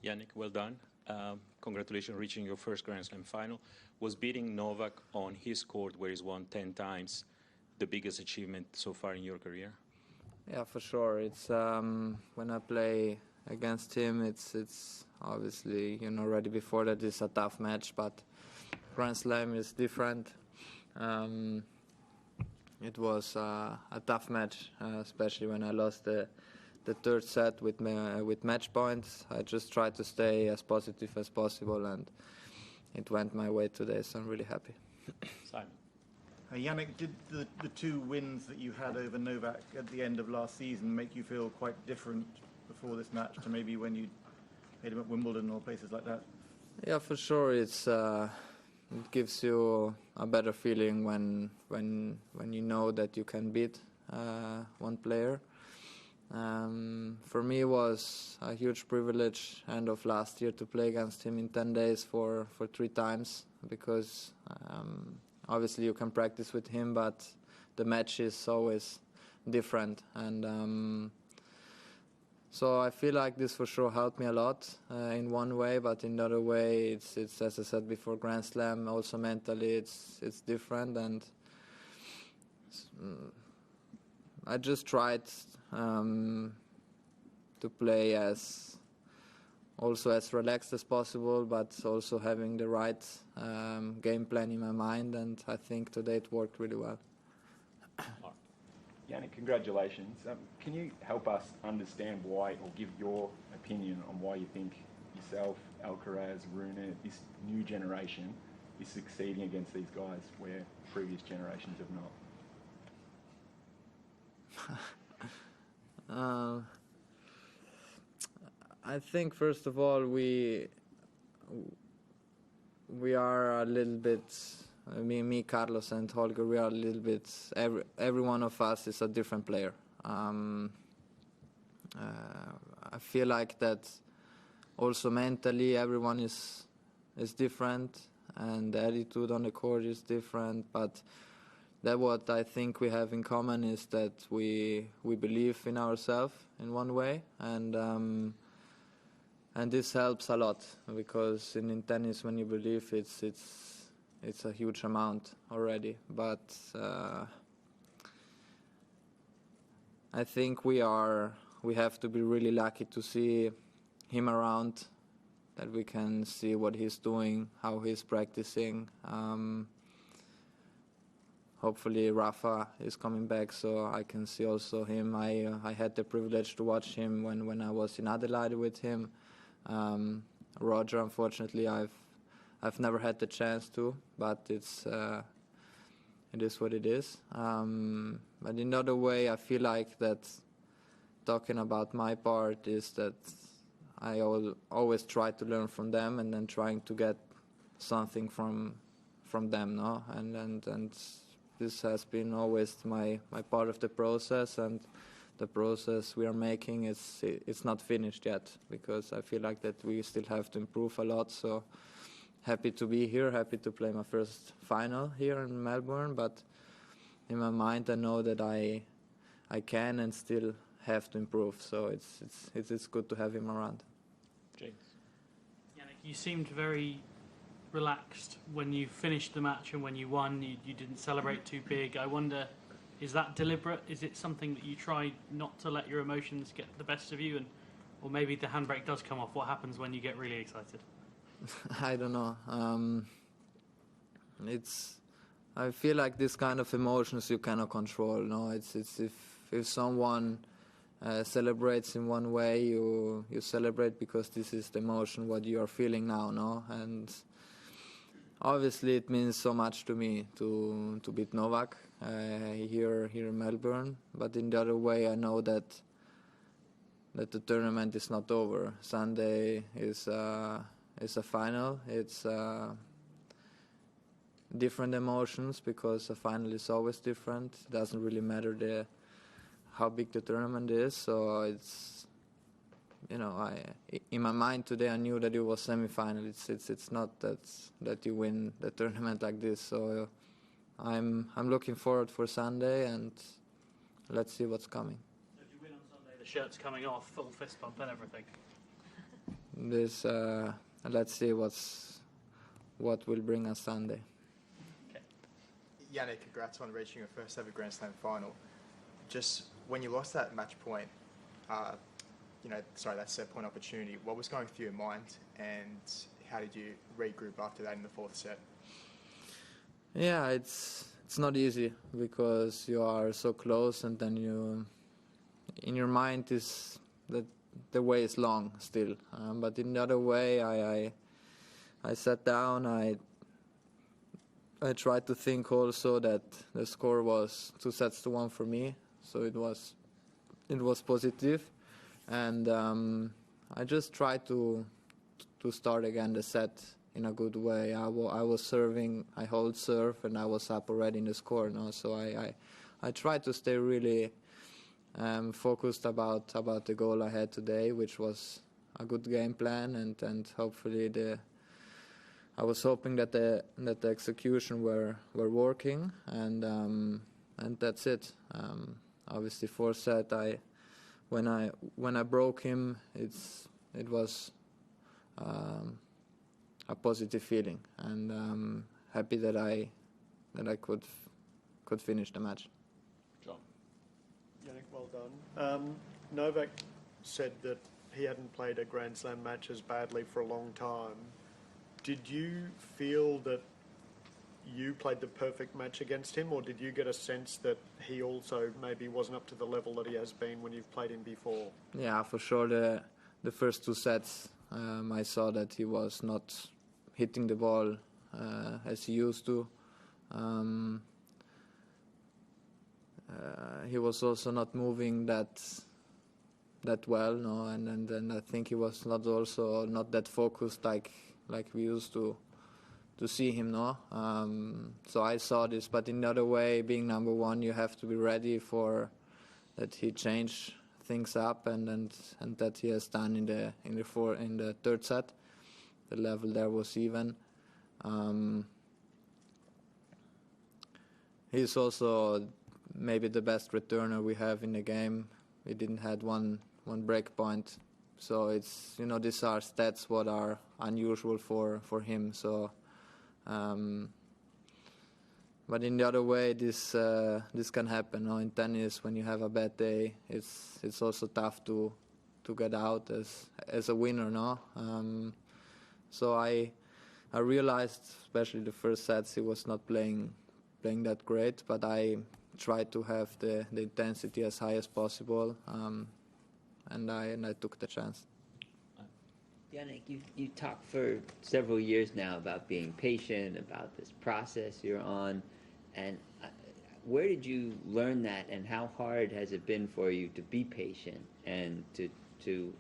Jannik, well done. Congratulations on reaching your first Grand Slam final. Was beating Novak on his court, where he's won 10 times, the biggest achievement so far in your career? Yeah, for sure. It's when I play against him, it's obviously, already before that it's a tough match, but Grand Slam is different. It was a tough match, especially when I lost the third set with match points. I just tried to stay as positive as possible, and it went my way today, so I'm really happy. Simon. Jannik, did the two wins that you had over Novak at the end of last season make you feel quite different before this match to maybe when you played him at Wimbledon or places like that? Yeah, for sure. It gives you a better feeling when you know that you can beat one player. For me, it was a huge privilege end of last year to play against him in 10 days for 3 times, because obviously you can practice with him, but the match is always different. And so I feel like this for sure helped me a lot in one way, but in the other way, it's as I said before, Grand Slam, also mentally it's different. And I just tried to play as relaxed as possible, but also having the right game plan in my mind, and I think today it worked really well. Jannik, congratulations. Can you help us understand why, or give your opinion on why you think yourself, Alcaraz, Rune, this new generation is succeeding against these guys where previous generations have not? I think first of all we are a little bit, me, Carlos and Holger, we are a little bit, every one of us is a different player. I feel like that also mentally everyone is different, and the attitude on the court is different, but that what I think we have in common is that we believe in ourselves in one way, and this helps a lot, because in tennis when you believe it's a huge amount already. But I think we have to be really lucky to see him around, that we can see what he's doing, how he's practicing. Hopefully Rafa is coming back, so I can see also him. I had the privilege to watch him when I was in Adelaide with him. Roger, unfortunately, I've never had the chance to, but it is what it is. But in another way, I feel like that talking about my part is that I always try to learn from them, and then trying to get something from them, no? And this has been always my part of the process, and the process we are making it's not finished yet, because I feel like that we still have to improve a lot. So happy to be here, happy to play my first final here in Melbourne, but in my mind I know that I can and still have to improve. So it's good to have him around. James. Jannik, you seemed very relaxed when you finished the match, and when you won you didn't celebrate too big. I wonder, is that deliberate? Is it something that you try not to let your emotions get the best of you, or maybe the handbrake does come off? What happens when you get really excited? I don't know. I feel like this kind of emotions you cannot control. No, it's if someone celebrates in one way, you celebrate because this is the emotion what you are feeling now, no? And obviously it means so much to me to beat Novak here in Melbourne. But in the other way, I know that the tournament is not over. Sunday is a final. It's different emotions, because a final is always different. It doesn't really matter how big the tournament is. So it's, in my mind today I knew that it was semi-final. It's not that you win the tournament like this. So I'm looking forward for Sunday, and let's see what's coming. So if you win on Sunday, the shirt's coming off, full fist bump and everything. this let's see what will bring us Sunday. Jannik, congrats on reaching your first ever Grand Slam final. Just when you lost that match point, that set point opportunity, what was going through your mind, and how did you regroup after that in the fourth set? Yeah, it's not easy because you are so close, and then in your mind is that the way is long still. But in the other way, I sat down. I tried to think also that the score was 2-1 for me, so it was positive, and I just tried to start again the set in a good way. I was serving, I hold serve, and I was up already in the score now. So I tried to stay really focused about the goal I had today, which was a good game plan, and hopefully I was hoping that the execution were working, and that's it. Obviously, fourth set, when I broke him, it was a positive feeling, and I'm happy that I could finish the match. John. Jannik, well done. Novak said that he hadn't played a Grand Slam match as badly for a long time. Did you feel that you played the perfect match against him, or did you get a sense that he also maybe wasn't up to the level that he has been when you've played him before? Yeah, for sure. The first two sets, I saw that he was not hitting the ball as he used to. He was also not moving that well, no, and I think he was not that focused like we used to see him, no. So I saw this, but in the other way, being number one, you have to be ready for that he changed things up, and that he has done in the third set. The level there was even. He's also maybe the best returner we have in the game. We didn't had one break point, so it's these are stats what are unusual for him. So, but in the other way, this can happen. No? In tennis, when you have a bad day, it's also tough to get out as a winner. No, so I realized, especially the first sets, he was not playing that great, but I tried to have the intensity as high as possible, and I took the chance. Jannik, you talked for several years now about being patient, about this process you're on, and where did you learn that, and how hard has it been for you to be patient and to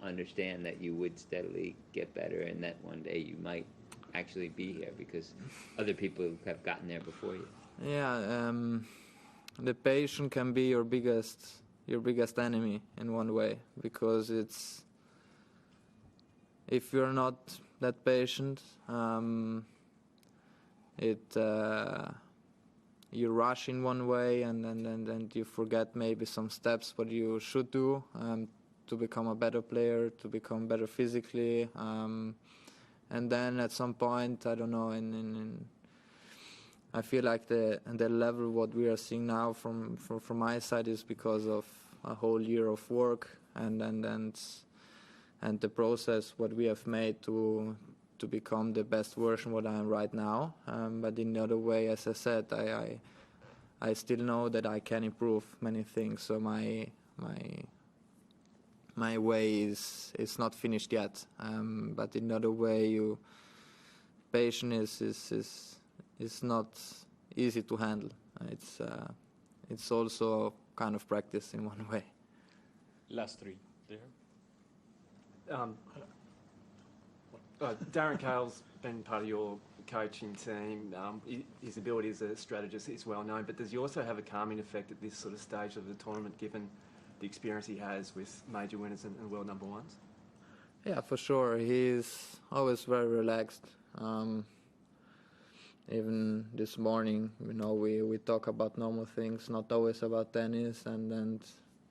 understand that you would steadily get better and that one day you might actually be here because other people have gotten there before you? Yeah, the patient can be your biggest enemy in one way, because if you're not that patient, you rush in one way, and you forget maybe some steps what you should do to become a better player, to become better physically, and then at some point, I don't know, I feel like the level what we are seeing now from my side is because of a whole year of work and the process what we have made to become the best version what I am right now. But in the other way, as I said, I still know that I can improve many things. So my way is not finished yet. But in the other way, patience is not easy to handle. It's also kind of practice in one way. Last three there. Darren Cale's been part of your coaching team. His ability as a strategist is well known, but does he also have a calming effect at this sort of stage of the tournament, given the experience he has with major winners and world number ones? Yeah, for sure. He's always very relaxed. Even this morning, we talk about normal things, not always about tennis, and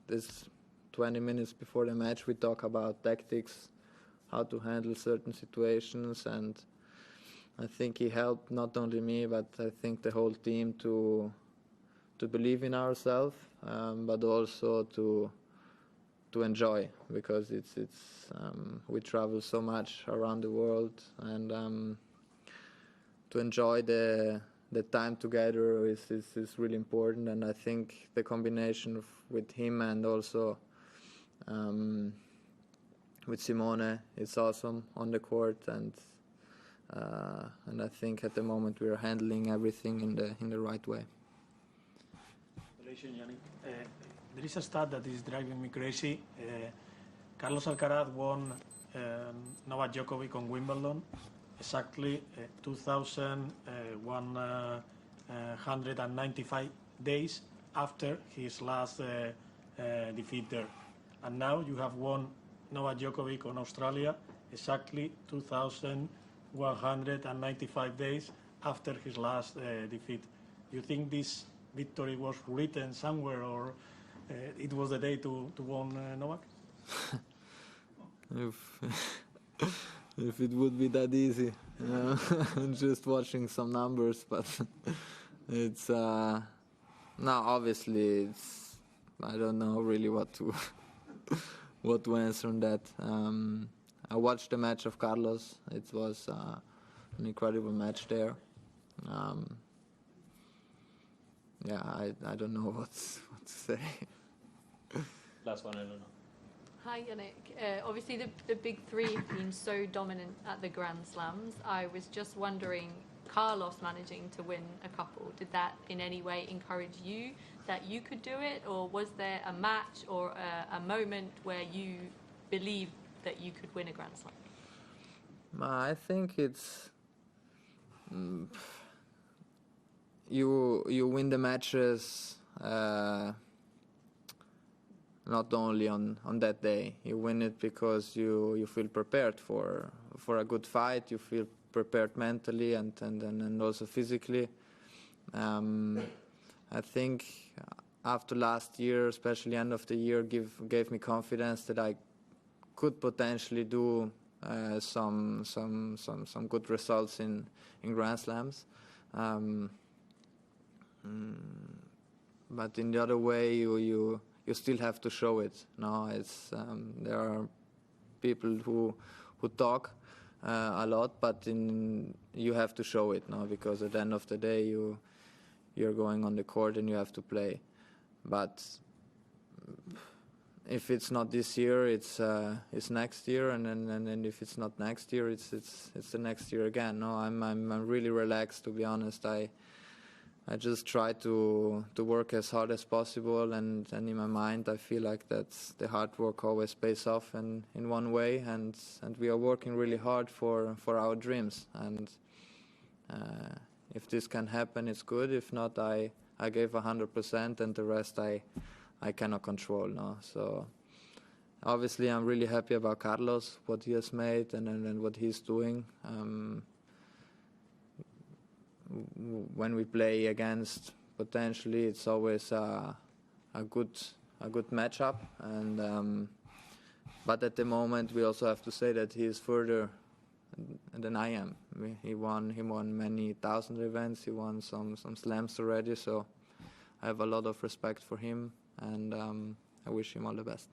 this 20 minutes before the match, we talk about tactics, to handle certain situations, and I think he helped not only me, but I think the whole team to believe in ourselves, but also to enjoy, because it's we travel so much around the world, and to enjoy the time together is really important. And I think the combination with him and also with Simone is awesome on the court, and I think at the moment we are handling everything in the right way. Congratulations, Jannik. There is a stat that is driving me crazy. Carlos Alcaraz won Novak Djokovic on Wimbledon exactly 2,195 days after his last defeat there. And now you have won Novak Djokovic on Australia exactly 2,195 days after his last defeat. You think this victory was written somewhere, or it was the day to win Novak? If it would be that easy, just watching some numbers, but it's no, obviously it's, I don't know really what to answer on that. I watched the match of Carlos. It was an incredible match there. Yeah, I don't know what to say. Last one, I don't know. Hi, Jannik. Obviously, the big three have been so dominant at the Grand Slams. I was just wondering, Carlos managing to win a couple, did that in any way encourage you that you could do it? Or was there a match or a moment where you believed that you could win a Grand Slam? I think it's... You win the matches not only on that day. You win it because you feel prepared for a good fight. You feel prepared mentally and also physically. I think after last year, especially end of the year, gave me confidence that I could potentially do some good results in Grand Slams. But in the other way, you still have to show it. No, it's there are people who talk a lot, but you have to show it. No, because at the end of the day, you're going on the court and you have to play. But if it's not this year, it's next year, and then if it's not next year, it's the next year again. No, I'm really relaxed, to be honest. I just try to work as hard as possible, and in my mind I feel like that's the hard work always pays off in one way, and we are working really hard for our dreams, and if this can happen, it's good. If not, I gave 100%, and the rest I cannot control. No, so obviously I'm really happy about Carlos, what he has made, and what he's doing. When we play against, potentially it's always a good matchup, and but at the moment we also have to say that he is further than I am. He won many thousand events. He won some slams already, so I have a lot of respect for him, and I wish him all the best.